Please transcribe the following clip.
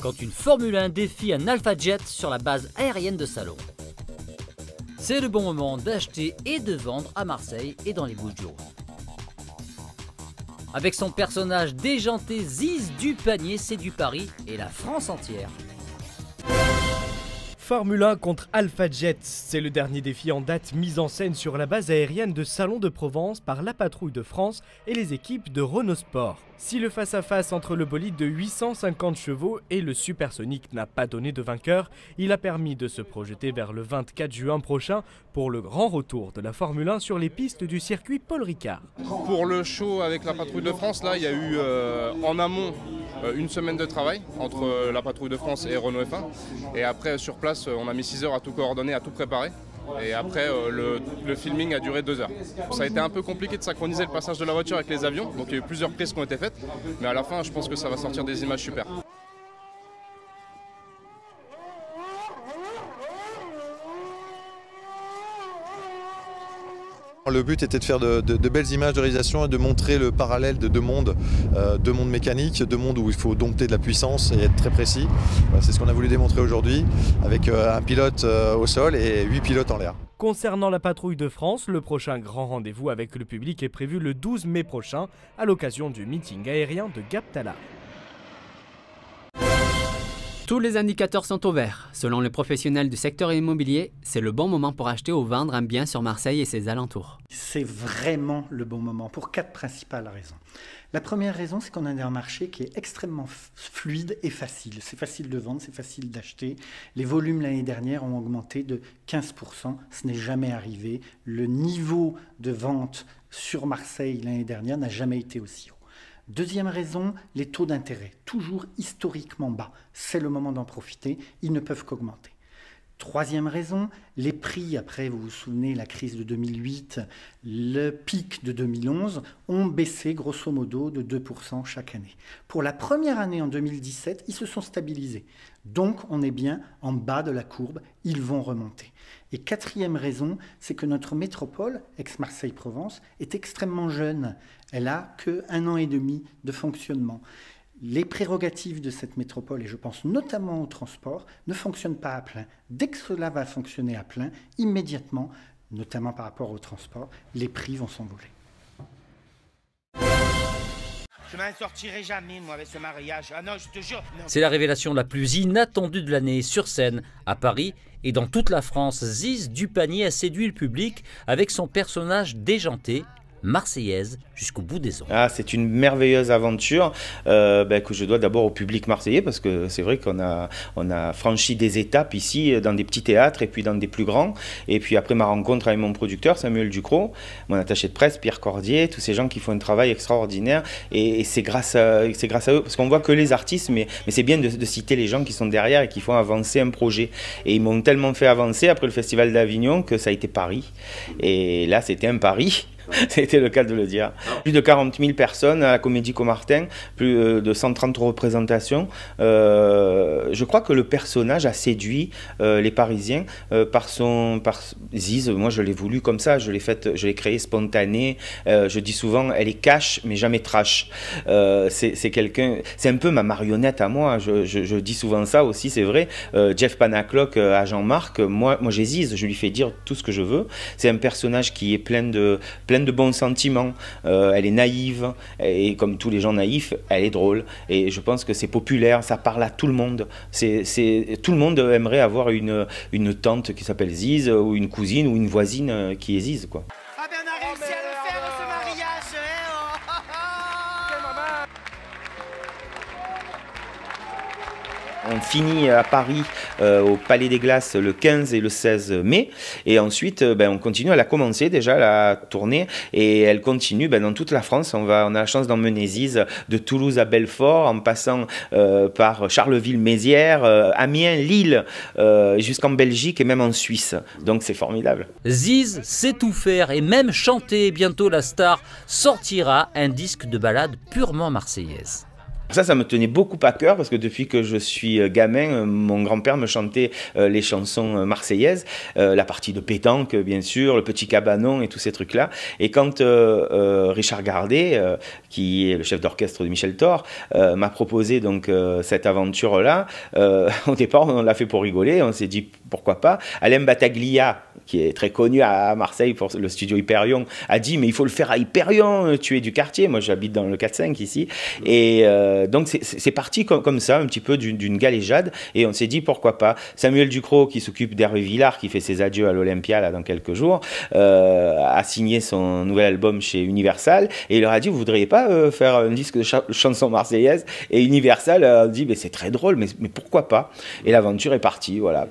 quand une Formule 1 défie un Alpha Jet sur la base aérienne de Salon. C'est le bon moment d'acheter et de vendre à Marseille et dans les Bouches-du-Rhône. Avec son personnage déjanté, Ziz du panier séduit Paris et la France entière. Formule 1 contre Alpha Jet, c'est le dernier défi en date mis en scène sur la base aérienne de Salon de Provence par la Patrouille de France et les équipes de Renault Sport. Si le face-à-face entre le bolide de 850 chevaux et le supersonique n'a pas donné de vainqueur, il a permis de se projeter vers le 24 juin prochain pour le grand retour de la Formule 1 sur les pistes du circuit Paul Ricard. Pour le show avec la Patrouille de France, là, il y a eu en amont une semaine de travail entre la Patrouille de France et Renault F1. Et après, sur place, on a mis 6 heures à tout coordonner, à tout préparer. Et après, le filming a duré 2 heures. Ça a été un peu compliqué de synchroniser le passage de la voiture avec les avions. Donc il y a eu plusieurs prises qui ont été faites. Mais à la fin, je pense que ça va sortir des images super. Le but était de faire de belles images de réalisation et de montrer le parallèle de deux mondes mécaniques, deux mondes où il faut dompter de la puissance et être très précis. C'est ce qu'on a voulu démontrer aujourd'hui avec un pilote au sol et 8 pilotes en l'air. Concernant la Patrouille de France, le prochain grand rendez-vous avec le public est prévu le 12 mai prochain à l'occasion du meeting aérien de Gap-Talard. Tous les indicateurs sont au vert. Selon les professionnels du secteur immobilier, c'est le bon moment pour acheter ou vendre un bien sur Marseille et ses alentours. C'est vraiment le bon moment pour 4 principales raisons. La première raison, c'est qu'on a un marché qui est extrêmement fluide et facile. C'est facile de vendre, c'est facile d'acheter. Les volumes l'année dernière ont augmenté de 15%. Ce n'est jamais arrivé. Le niveau de vente sur Marseille l'année dernière n'a jamais été aussi haut. Deuxième raison, les taux d'intérêt, toujours historiquement bas. C'est le moment d'en profiter, ils ne peuvent qu'augmenter. Troisième raison, les prix, après vous vous souvenez, la crise de 2008, le pic de 2011, ont baissé grosso modo de 2% chaque année. Pour la première année en 2017, ils se sont stabilisés. Donc on est bien en bas de la courbe, ils vont remonter. Et quatrième raison, c'est que notre métropole, ex-Marseille-Provence, est extrêmement jeune. Elle a que 1 an et demi de fonctionnement. Les prérogatives de cette métropole, et je pense notamment au transport, ne fonctionnent pas à plein. Dès que cela va fonctionner à plein, immédiatement, notamment par rapport au transport, les prix vont s'envoler. Je m'en sortirai jamais, moi, avec ce mariage. Ah non, je te jure. C'est la révélation la plus inattendue de l'année sur scène à Paris et dans toute la France. Ziz du panier a séduit le public avec son personnage déjanté, marseillaise jusqu'au bout des ongles. Ah, c'est une merveilleuse aventure que je dois d'abord au public marseillais parce que c'est vrai qu'on a franchi des étapes ici dans des petits théâtres et puis dans des plus grands. Et puis après ma rencontre avec mon producteur Samuel Ducrot, mon attaché de presse Pierre Cordier, tous ces gens qui font un travail extraordinaire et c'est grâce à eux parce qu'on voit que les artistes mais c'est bien de citer les gens qui sont derrière et qui font avancer un projet. Et ils m'ont tellement fait avancer après le Festival d'Avignon que ça a été Paris. Et là c'était un pari. C'était le cas de le dire. Plus de 40 000 personnes à la Comédie Comartin, plus de 130 représentations. Je crois que le personnage a séduit les Parisiens par Ziz. Moi, je l'ai voulu comme ça. Je l'ai créé spontané. Je dis souvent, elle est cash, mais jamais trash. C'est quelqu'un. C'est un peu ma marionnette à moi. Je dis souvent ça aussi, c'est vrai. Jeff Panaclock à Jean-Marc. Moi, j'ai Ziz. Je lui fais dire tout ce que je veux. C'est un personnage qui est plein de bons sentiments, elle est naïve et comme tous les gens naïfs, elle est drôle et je pense que c'est populaire, ça parle à tout le monde. Tout le monde aimerait avoir une tante qui s'appelle Ziz ou une cousine ou une voisine qui est Ziz, quoi. Ah ben on a réussi à le faire ce mariage, On finit à Paris au Palais des Glaces le 15 et le 16 mai et ensuite on continue, elle a commencé déjà la tournée et elle continue dans toute la France. On a la chance d'emmener Ziz de Toulouse à Belfort en passant par Charleville-Mézières, Amiens, Lille, jusqu'en Belgique et même en Suisse. Donc c'est formidable. Ziz sait tout faire et même chanter. Bientôt la star sortira un disque de ballade purement marseillaise. Ça me tenait beaucoup à cœur parce que depuis que je suis gamin, mon grand-père me chantait les chansons marseillaises, la partie de pétanque bien sûr, le petit cabanon et tous ces trucs-là. Et quand Richard Gardet, qui est le chef d'orchestre de Michel Thor, m'a proposé donc cette aventure-là, au départ on l'a fait pour rigoler, on s'est dit pourquoi pas. Alain Battaglia, qui est très connu à Marseille pour le studio Hyperion, a dit mais il faut le faire à Hyperion, tu es du quartier, moi j'habite dans le 4-5 ici, et donc c'est parti comme ça, un petit peu d'une galéjade, et on s'est dit pourquoi pas. Samuel Ducrot, qui s'occupe d'Hervé Villard, qui fait ses adieux à l'Olympia là dans quelques jours, a signé son nouvel album chez Universal, et il leur a dit vous voudriez pas faire un disque de chansons marseillaises, et Universal a dit mais c'est très drôle, mais pourquoi pas, et l'aventure est partie, voilà.